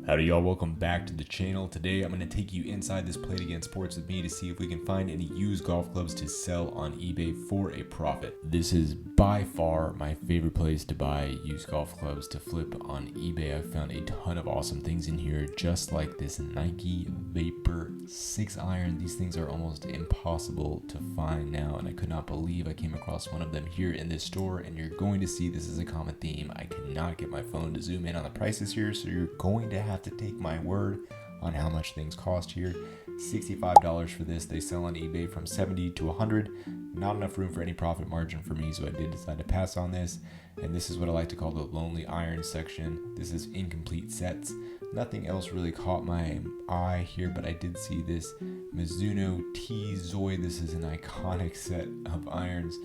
Howdy y'all, welcome back to the channel. Today I'm going to take you inside this Play It Again Sports with me to see if we can find any used golf clubs to sell on eBay for a profit. This is by far my favorite place to buy used golf clubs to flip on eBay. I've found a ton of awesome things in here, just like this Nike Vapor 6 iron. These things are almost impossible to find now, and I could not believe I came across one of them here in this store, and you're going to see this is a common theme. I cannot get my phone to zoom in on the prices here, so you're going to have to take my word on how much things cost here. $65 for this. They sell on eBay from $70 to $100. Not enough room for any profit margin for me, so I did decide to pass on this. And this is what I like to call the lonely iron section. This is incomplete sets. Nothing else really caught my eye here, but I did see this Mizuno T-Zoid. This is an iconic set of irons.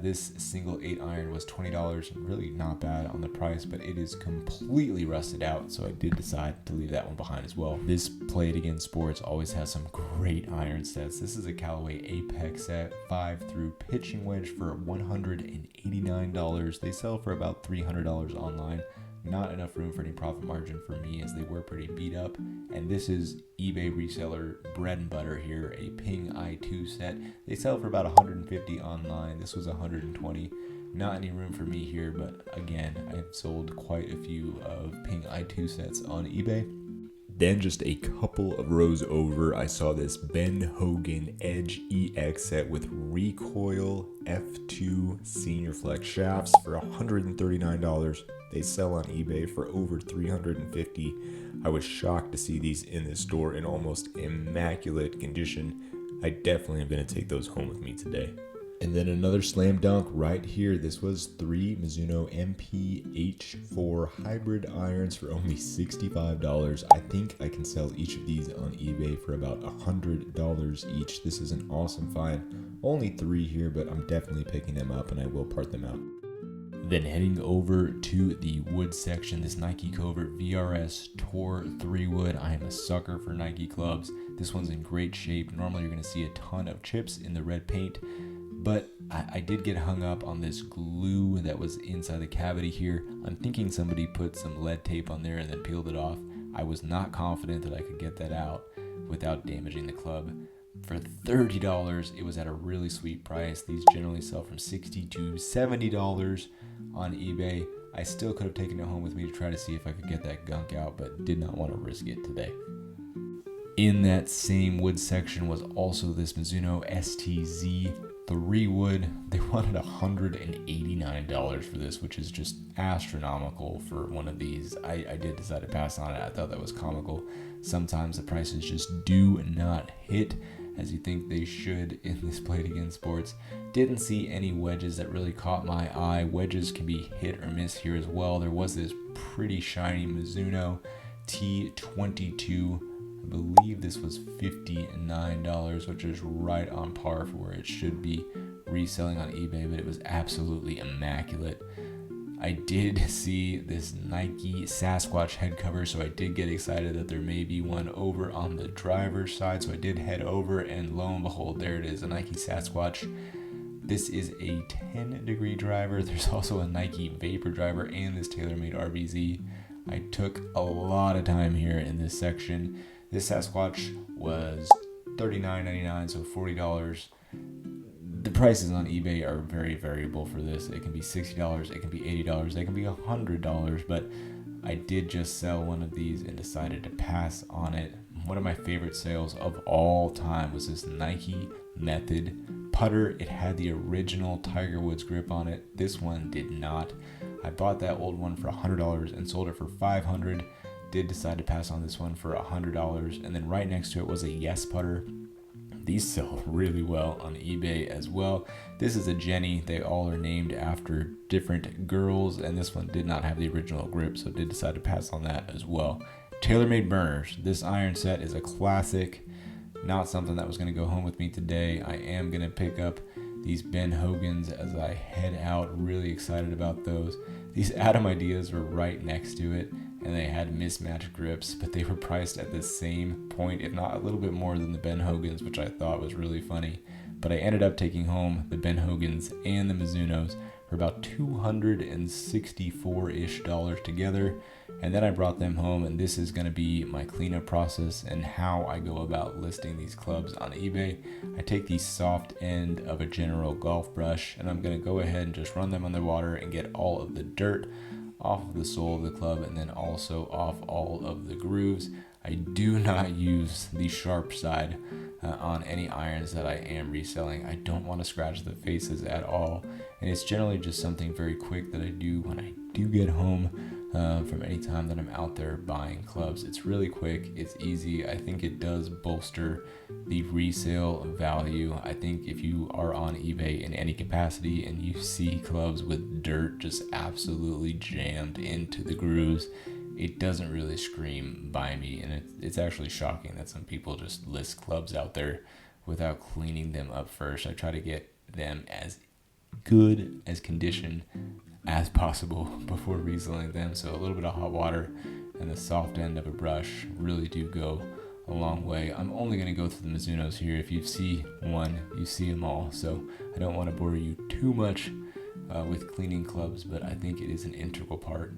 This single 8 iron was $20, really not bad on the price, but it is completely rusted out, so I did decide to leave that one behind as well. This Play It Again Sports always has some great iron sets. This is a Callaway Apex set, 5 through pitching wedge for $189. They sell for about $300 online. Not enough room for any profit margin for me, as they were pretty beat up. And this is eBay reseller bread and butter here, a Ping i2 set. They sell for about $150 online. This was $120. Not any room for me here, but again, I've sold quite a few of Ping i2 sets on eBay. Then just a couple of rows over, I saw this Ben Hogan Edge EX set with recoil F2 senior flex shafts for $139. They sell on eBay for over $350. I was shocked to see these in this store in almost immaculate condition. I definitely am going to take those home with me today. And then another slam dunk right here. This was 3 Mizuno MPH4 hybrid irons for only $65. I think I can sell each of these on eBay for about $100 each. This is an awesome find. Only 3 here, but I'm definitely picking them up and I will part them out. Then heading over to the wood section, this Nike Covert VRS Tour 3 wood. I am a sucker for Nike clubs. This one's in great shape. Normally you're going to see a ton of chips in the red paint, but I did get hung up on this glue that was inside the cavity here. I'm thinking somebody put some lead tape on there and then peeled it off. I was not confident that I could get that out without damaging the club. For $30, it was at a really sweet price. These generally sell from $60 to $70 on eBay. I still could have taken it home with me to try to see if I could get that gunk out, but did not want to risk it today. In that same wood section was also this Mizuno STZ 3 wood. They wanted $189 for this, which is just astronomical for one of these. I did decide to pass on it. I thought that was comical. Sometimes the prices just do not hit as you think they should in this Play It Again Sports. Didn't see any wedges that really caught my eye. Wedges can be hit or miss here as well. There was this pretty shiny Mizuno T22. I believe this was $59, which is right on par for where it should be reselling on eBay, but it was absolutely immaculate. I did see this Nike Sasquatch head cover, so I did get excited that there may be one over on the driver's side, so I did head over, and lo and behold, there it is, a Nike Sasquatch. This is a 10-degree driver. There's also a Nike Vapor driver and this TaylorMade RBZ. I took a lot of time here in this section. This Sasquatch was $39.99, so $40. The prices on eBay are very variable for this. It can be $60, it can be $80, it can be $100, but I did just sell one of these and decided to pass on it. One of my favorite sales of all time was this Nike Method putter. It had the original Tiger Woods grip on it. This one did not. I bought that old one for $100 and sold it for $500. Did decide to pass on this one for $100, and then right next to it was a Yes putter. These sell really well on eBay as well. This is a Jenny. They all are named after different girls, and this one did not have the original grip, so did decide to pass on that as well. TaylorMade burners. This iron set is a classic. Not something that was going to go home with me today. I am going to pick up these Ben Hogans as I head out. Really excited about those. These Atom Ideas were right next to it, and they had mismatched grips, but they were priced at the same point, if not a little bit more than the Ben Hogans, which I thought was really funny. But I ended up taking home the Ben Hogans and the Mizunos for about $264-ish together. And then I brought them home, and this is going to be my cleanup process and how I go about listing these clubs on eBay. I take the soft end of a general golf brush, and I'm going to go ahead and just run them underwater and get all of the dirt off of the sole of the club, and then also off all of the grooves. I do not use the sharp side on any irons that I am reselling. I don't want to scratch the faces at all, and it's generally just something very quick that I do when I do get home from any time that I'm out there buying clubs. It's really quick, it's easy. I think it does bolster the resale value. I think if you are on eBay in any capacity and you see clubs with dirt just absolutely jammed into the grooves, it doesn't really scream buy me, and it's actually shocking that some people just list clubs out there without cleaning them up first. I try to get them as good as condition as possible before reselling them, so a little bit of hot water and the soft end of a brush really do go a long way. I'm only going to go through the Mizunos here. If you see one, you see them all, so I don't want to bore you too much with cleaning clubs, but I think it is an integral part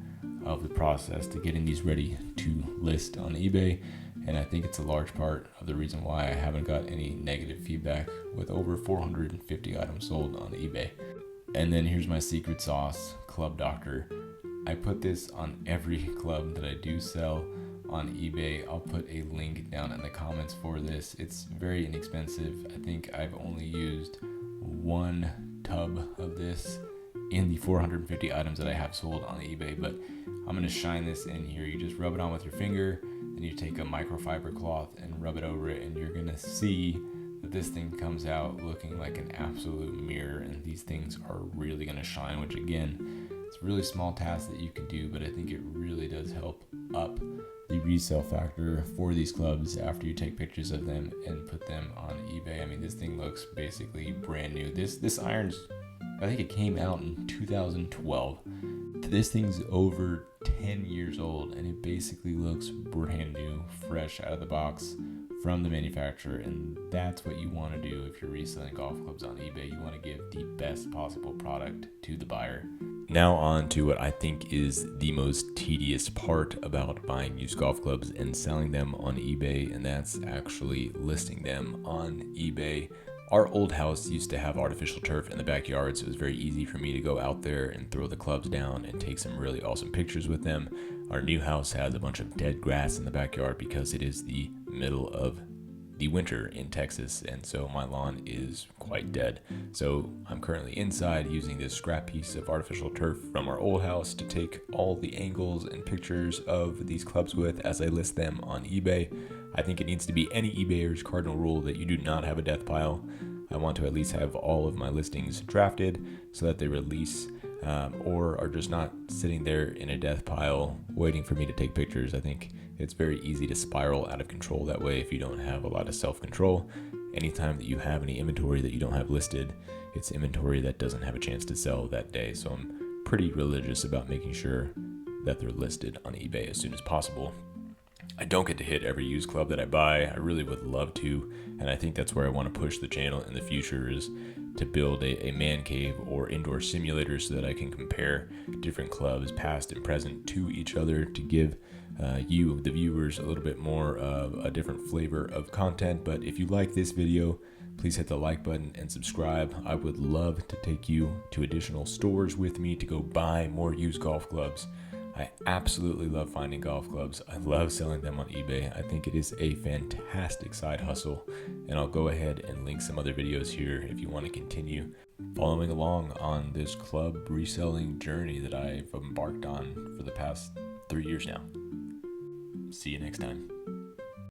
of the process to getting these ready to list on eBay, and I think it's a large part of the reason why I haven't got any negative feedback with over 450 items sold on eBay. And then here's my secret sauce, Club Doctor. I put this on every club that I do sell on eBay. I'll put a link down in the comments for this. It's very inexpensive. I think I've only used one tub of this in the 450 items that I have sold on eBay, but I'm going to shine this in here. You just rub it on with your finger, and you take a microfiber cloth and rub it over it, and you're going to see that this thing comes out looking like an absolute mirror, and these things are really going to shine, which again, it's a really small task that you can do, but I think it really does help up the resale factor for these clubs after you take pictures of them and put them on eBay. I mean, this thing looks basically brand new. This iron's, I think it came out in 2012. This thing's over 10 years old, and it basically looks brand new, fresh out of the box from the manufacturer, and that's what you want to do if you're reselling golf clubs on eBay. You want to give the best possible product to the buyer. Now on to what I think is the most tedious part about buying used golf clubs and selling them on eBay, and that's actually listing them on eBay. Our old house used to have artificial turf in the backyard, so it was very easy for me to go out there and throw the clubs down and take some really awesome pictures with them. Our new house has a bunch of dead grass in the backyard because it is the middle of the winter in Texas, and so my lawn is quite dead. So I'm currently inside using this scrap piece of artificial turf from our old house to take all the angles and pictures of these clubs with as I list them on eBay. I think it needs to be any eBayer's cardinal rule that you do not have a death pile. I want to at least have all of my listings drafted so that they release or are just not sitting there in a death pile waiting for me to take pictures. I think it's very easy to spiral out of control that way if you don't have a lot of self-control. Anytime that you have any inventory that you don't have listed, it's inventory that doesn't have a chance to sell that day. So I'm pretty religious about making sure that they're listed on eBay as soon as possible. I don't get to hit every used club that I buy. I really would love to, and I think that's where I want to push the channel in the future, is to build a man cave or indoor simulator so that I can compare different clubs, past and present, to each other to give you, the viewers, a little bit more of a different flavor of content. But if you like this video, please hit the like button and subscribe. I would love to take you to additional stores with me to go buy more used golf clubs. I absolutely love finding golf clubs. I love selling them on eBay. I think it is a fantastic side hustle, and I'll go ahead and link some other videos here if you want to continue following along on this club reselling journey that I've embarked on for the past 3 years now. See you next time.